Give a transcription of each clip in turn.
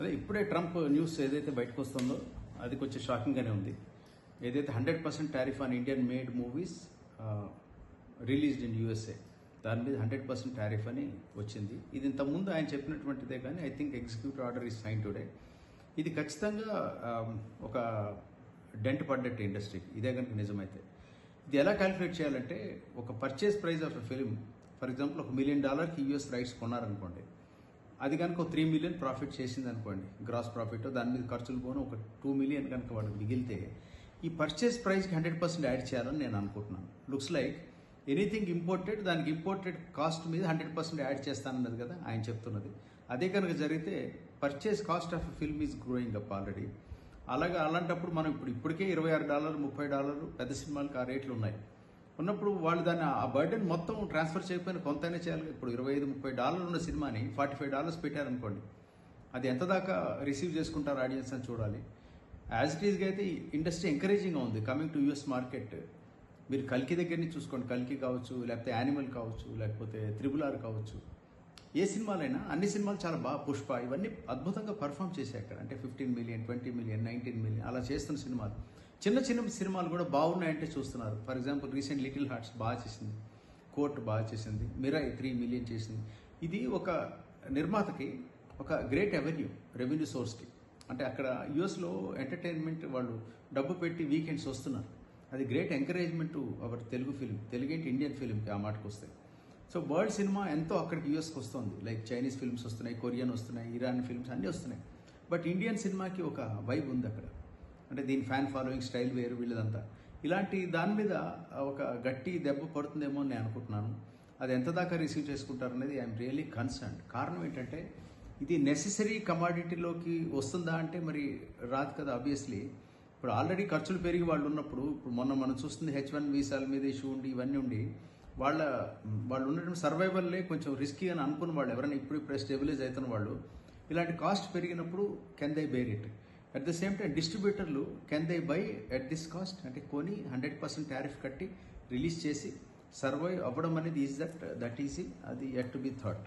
అదే ఇప్పుడే Trump news ఏదైతే బయటకు వస్తుందో అది కొంచెం షాకింగ్గానే ఉంది. ఏదైతే 100% tariff on Indian made movies released in USA, దాని మీద 100% టారిఫ్ అని వచ్చింది. ఇది ఇంతకుముందు ఆయన చెప్పినటువంటిదే, కానీ I think executive order is sign today. ఇది ఖచ్చితంగా ఒక డెంట్ పడ్డట్టు ఇండస్ట్రీకి, ఇదే కనుక నిజమైతే. ఇది ఎలా క్యాలిక్యులేట్ చేయాలంటే, ఒక purchase price of a film, for example $1 million US rights కొన్నారనుకోండి, అది కనుక ఒక 3 million ప్రాఫిట్ చేసింది అనుకోండి, గ్రాస్ ప్రాఫిట్, దాని మీద ఖర్చులు పోను ఒక 2 million కనుక వాళ్ళకి మిగిలితే, ఈ పర్చేస్ ప్రైస్కి 100% యాడ్ చేయాలని నేను అనుకుంటున్నాను. లుక్స్ లైక్ ఎనీథింగ్ ఇంపోర్టెడ్, దానికి ఇంపోర్టెడ్ కాస్ట్ మీద 100% యాడ్ చేస్తానన్నది కదా ఆయన చెప్తున్నది. అదే కనుక జరిగితే purchase cost of film is growing up already. అలాంటప్పుడు మనం ఇప్పటికే $26, $30 పెద్ద సినిమాలకు ఆ రేట్లు ఉన్నాయి. ఉన్నప్పుడు వాళ్ళు దాన్ని ఆ బర్డెన్ మొత్తం ట్రాన్స్ఫర్ చేయకపోయినా కొంతైనా చేయాలి. ఇప్పుడు $25-30 ఉన్న సినిమాని $45 పెట్టారనుకోండి, అది ఎంత దాకా రిసీవ్ చేసుకుంటారు ఆడియన్స్ అని చూడాలి. యాజ్ ఇట్ ఈస్గా అయితే ఇండస్ట్రీ ఎంకరేజింగ్గా ఉంది కమింగ్ టు యూఎస్ మార్కెట్. మీరు కల్కి దగ్గర నుంచి చూసుకోండి, కల్కి కావచ్చు, లేకపోతే యానిమల్ కావచ్చు, లేకపోతే RRR కావచ్చు, ఏ సినిమాలైనా అన్ని సినిమాలు చాలా బాగా, పుష్ప, ఇవన్నీ అద్భుతంగా పర్ఫామ్ చేశాయి అక్కడ. అంటే 15 million, 20 million, 19 million అలా చేస్తున్న సినిమాలు, చిన్న సినిమాలు కూడా బాగున్నాయంటే చూస్తున్నారు. For example recent little hearts బాగా చేసింది, కోర్ట్ బాగా చేసింది, మిరాయ్ 3 million చేసింది. ఇది ఒక నిర్మాతకి ఒక గ్రేట్ రెవెన్యూ సోర్స్కి. అంటే అక్కడ యూఎస్లో ఎంటర్టైన్మెంట్ వాళ్ళు డబ్బు పెట్టి వీకెండ్స్ వస్తున్నారు. అది great encouragement to our Telugu film, తెలుగేంటి ఇండియన్ ఫిల్మ్కి ఆ మాటకు వస్తాయి. సో వరల్డ్ సినిమా ఎంతో అక్కడికి యూఎస్కి వస్తుంది. లైక్ చైనీస్ ఫిల్మ్స్ వస్తున్నాయి, కొరియన్ వస్తున్నాయి, ఇరాన్ ఫిల్మ్స్ అన్నీ వస్తున్నాయి. బట్ ఇండియన్ సినిమాకి ఒక వైబ్ ఉంది అక్కడ. అంటే దీని ఫ్యాన్ ఫాలోయింగ్ స్టైల్ వేరు వీళ్ళదంతా. ఇలాంటి దాని మీద ఒక గట్టి దెబ్బ పడుతుందేమో అని నేను అనుకుంటున్నాను. అది ఎంత దాకా రిసీవ్ చేసుకుంటారు అనేది ఐఎమ్ రియల్లీ కన్సర్న్. కారణం ఏంటంటే, ఇది నెసెసరీ కమాడిటీలోకి వస్తుందా అంటే మరి రాదు కదా ఆబ్వియస్లీ. ఇప్పుడు ఆల్రెడీ ఖర్చులు పెరిగి వాళ్ళు ఉన్నప్పుడు, ఇప్పుడు మొన్న మనం చూస్తుంది H1 వీసాల మీద ఇష్యూ ఉండి ఇవన్నీ ఉండి వాళ్ళు ఉన్నటువంటి సర్వైవల్లే కొంచెం రిస్కీ అని అనుకున్న వాళ్ళు, ఎవరైనా ఇప్పుడు స్టెబిలైజ్ అవుతున్న వాళ్ళు, ఇలాంటి కాస్ట్ పెరిగినప్పుడు can they bear it. At the same time డిస్ట్రిబ్యూటర్లు can they buy at this cost, అంటే కొని 100% టారిఫ్ కట్టి రిలీజ్ చేసి సర్వైవ్ అవ్వడం అనేది దట్ ఈజీ, అది yet to be thought.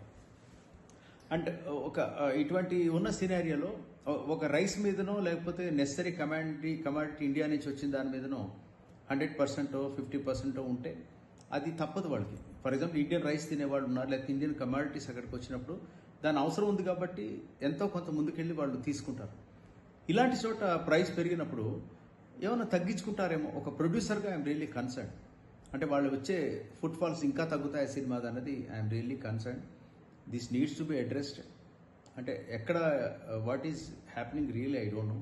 And ఒక ఇటువంటి ఉన్న సినారియోలో ఒక రైస్ మీదనో లేకపోతే నెసరీ కమాడిటీ ఇండియా నుంచి వచ్చిన దాని మీదనో 100% 50% ఉంటే అది తప్పదు వాళ్ళకి. ఫర్ ఎగ్జాంపుల్ ఇండియన్ రైస్ తినేవాళ్ళు ఉన్నారు, లేకపోతే ఇండియన్ కమాడిటీస్ అక్కడికి వచ్చినప్పుడు దాని అవసరం ఉంది కాబట్టి ఎంతో కొంత ముందుకెళ్ళి వాళ్ళు తీసుకుంటారు. ఇలాంటి చోట ప్రైస్ పెరిగినప్పుడు ఏమైనా తగ్గించుకుంటారేమో. ఒక ప్రొడ్యూసర్గా ఐఎమ్ రియల్లీ కన్సర్న్. అంటే వాళ్ళు వచ్చే ఫుట్ ఫాల్స్ ఇంకా తగ్గుతాయి సినిమాది అన్నది I'm really concern. This needs to be addressed. అంటే ఎక్కడ what is happening really I don't know.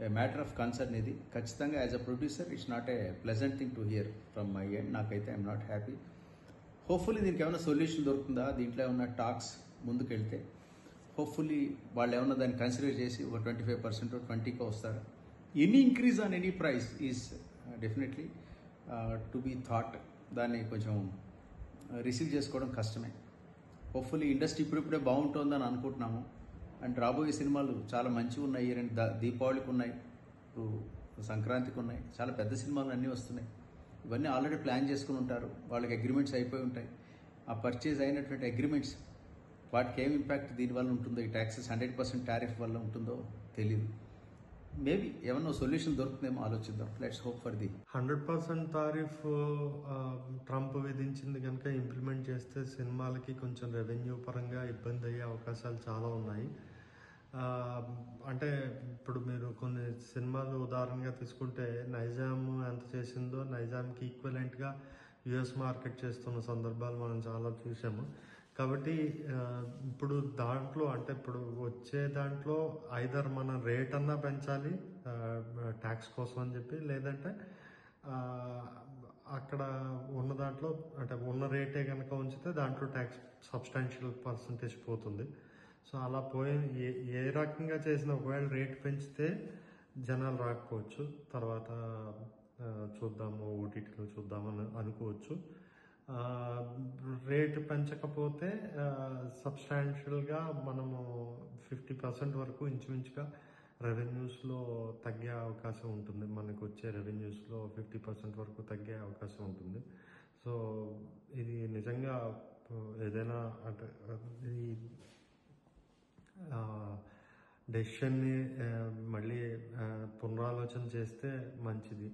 A matter of concern ఇది. ఖచ్చితంగా as a producer it's not a pleasant thing to hear from my end. నాకైతే I'm not happy. Hopefully దీనికి ఏమైనా solution దొరుకుతుందా, దీంట్లో ఏమైనా టాక్స్ ముందుకెళ్తే హోప్ఫుల్లీ వాళ్ళు ఏమన్నా దాన్ని కన్సిడర్ చేసి ఒక 25% 20% వస్తారు. Any increase on any price is definitely to be thought. దాన్ని కొంచెం రిసీవ్ చేసుకోవడం కష్టమే. హోప్ఫుల్లీ ఇండస్ట్రీ ఇప్పుడిప్పుడే బాగుంటుందని అనుకుంటున్నాము. అండ్ రాబోయే సినిమాలు చాలా మంచిగా ఉన్నాయి. దీపావళికి ఉన్నాయి, ఇప్పుడు సంక్రాంతికి ఉన్నాయి, చాలా పెద్ద సినిమాలు అన్నీ వస్తున్నాయి. ఇవన్నీ ఆల్రెడీ ప్లాన్ చేసుకుని ఉంటారు, వాళ్ళకి అగ్రిమెంట్స్ అయిపోయి ఉంటాయి. ఆ పర్చేజ్ అయినటువంటి అగ్రిమెంట్స్ వాటికి ఏం ఇంపాక్ట్ దీనివల్ల ఉంటుందో, ఈ ట్యాక్సెస్ 100% టారిఫ్ వల్ల ఉంటుందో తెలియదు. మేబీ ఏమన్నా సొల్యూషన్ దొరుకుతుందేమో ఆలోచిద్దాం. Let's hope for the 100% tariff Trump విధించింది కనుక ఇంప్లిమెంట్ చేస్తే సినిమాలకి కొంచెం రెవెన్యూ పరంగా ఇబ్బంది అయ్యే అవకాశాలు చాలా ఉన్నాయి. అంటే ఇప్పుడు మీరు కొన్ని సినిమాలు ఉదాహరణగా తీసుకుంటే, నైజాం ఎంత చేసిందో నైజాంకి ఈక్వలెంట్గా యుఎస్ మార్కెట్ చేస్తున్న సందర్భాలు మనం చాలా చూసాము. కాబట్టి ఇప్పుడు దాంట్లో, అంటే ఇప్పుడు వచ్చే దాంట్లో ఐదర్ మనం రేట్ అన్నా పెంచాలి ట్యాక్స్ కోసం అని చెప్పి, లేదంటే అక్కడ ఉన్న దాంట్లో, అంటే ఉన్న రేటే కనుక ఉంచితే దాంట్లో ట్యాక్స్ సబ్స్టాన్షియల్ పర్సంటేజ్ పోతుంది. సో అలా ఏ రకంగా చేసినా ఒకవేళ రేట్ పెంచితే జనాలు రాకపోవచ్చు, తర్వాత చూద్దాము ఓటీటీలో చూద్దామని అనుకోవచ్చు. రేటు పెంచకపోతే సబ్స్టాన్షియల్గా మనము 50% వరకు ఇంచుమించుగా రెవెన్యూస్లో తగ్గే అవకాశం ఉంటుంది. మనకు వచ్చే రెవెన్యూస్లో 50% వరకు తగ్గే అవకాశం ఉంటుంది. సో ఇది నిజంగా ఏదైనా, అంటే ఇది డెసిషన్ని మళ్ళీ పునరాలోచన చేస్తే మంచిది.